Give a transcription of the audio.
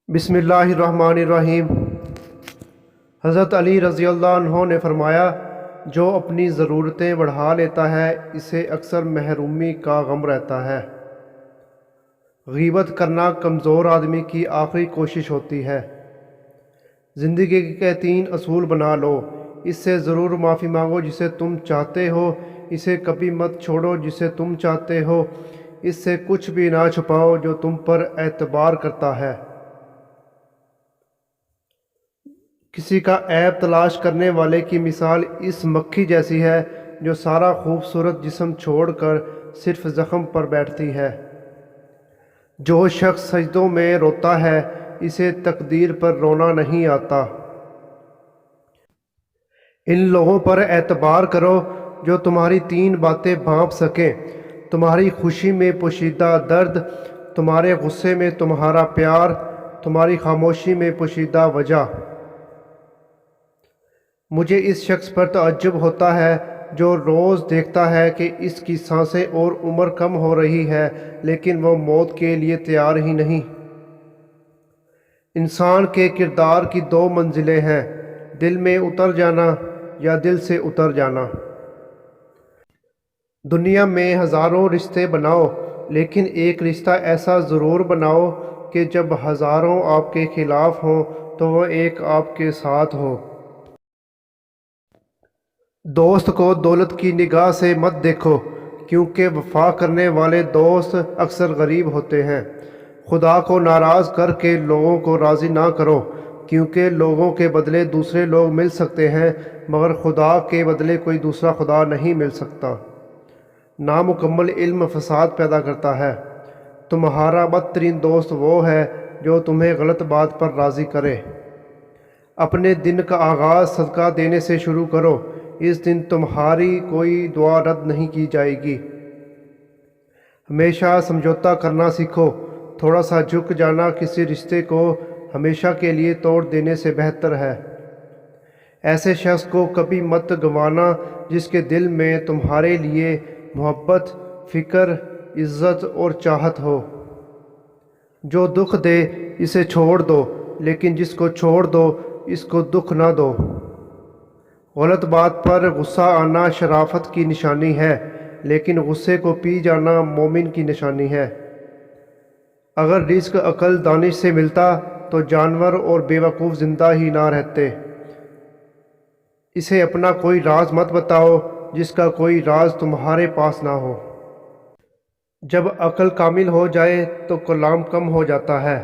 بسم اللہ الرحمن الرحیم۔ حضرت علی رضی اللہ عنہ نے فرمایا، جو اپنی ضرورتیں بڑھا لیتا ہے اسے اکثر محرومی کا غم رہتا ہے۔ غیبت کرنا کمزور آدمی کی آخری کوشش ہوتی ہے۔ زندگی کے 3 اصول بنا لو۔ اس سے ضرور معافی مانگو جسے تم چاہتے ہو، اسے کبھی مت چھوڑو جسے تم چاہتے ہو، اس سے کچھ بھی نہ چھپاؤ جو تم پر اعتبار کرتا ہے۔ کسی کا عیب تلاش کرنے والے کی مثال اس مکھی جیسی ہے جو سارا خوبصورت جسم چھوڑ کر صرف زخم پر بیٹھتی ہے۔ جو شخص سجدوں میں روتا ہے اسے تقدیر پر رونا نہیں آتا۔ ان لوگوں پر اعتبار کرو جو تمہاری 3 باتیں بھانپ سکیں: تمہاری خوشی میں پوشیدہ درد، تمہارے غصے میں تمہارا پیار، تمہاری خاموشی میں پوشیدہ وجہ۔ مجھے اس شخص پر تعجب ہوتا ہے جو روز دیکھتا ہے کہ اس کی سانسیں اور عمر کم ہو رہی ہے لیکن وہ موت کے لیے تیار ہی نہیں۔ انسان کے کردار کی 2 منزلیں ہیں: دل میں اتر جانا یا دل سے اتر جانا۔ دنیا میں ہزاروں رشتے بناؤ لیکن ایک رشتہ ایسا ضرور بناؤ کہ جب ہزاروں آپ کے خلاف ہوں تو وہ ایک آپ کے ساتھ ہو۔ دوست کو دولت کی نگاہ سے مت دیکھو کیونکہ وفا کرنے والے دوست اکثر غریب ہوتے ہیں۔ خدا کو ناراض کر کے لوگوں کو راضی نہ کرو کیونکہ لوگوں کے بدلے دوسرے لوگ مل سکتے ہیں مگر خدا کے بدلے کوئی دوسرا خدا نہیں مل سکتا۔ نامکمل علم فساد پیدا کرتا ہے۔ تمہارا بدترین دوست وہ ہے جو تمہیں غلط بات پر راضی کرے۔ اپنے دن کا آغاز صدقہ دینے سے شروع کرو، اس دن تمہاری کوئی دعا رد نہیں کی جائے گی۔ ہمیشہ سمجھوتا کرنا سیکھو، تھوڑا سا جھک جانا کسی رشتے کو ہمیشہ کے لیے توڑ دینے سے بہتر ہے۔ ایسے شخص کو کبھی مت گنوانا جس کے دل میں تمہارے لیے محبت، فکر، عزت اور چاہت ہو۔ جو دکھ دے اسے چھوڑ دو لیکن جس کو چھوڑ دو اس کو دکھ نہ دو۔ غلط بات پر غصہ آنا شرافت کی نشانی ہے لیکن غصے کو پی جانا مومن کی نشانی ہے۔ اگر رزق عقل دانش سے ملتا تو جانور اور بے وقوف زندہ ہی نہ رہتے۔ اسے اپنا کوئی راز مت بتاؤ جس کا کوئی راز تمہارے پاس نہ ہو۔ جب عقل کامل ہو جائے تو کلام کم ہو جاتا ہے۔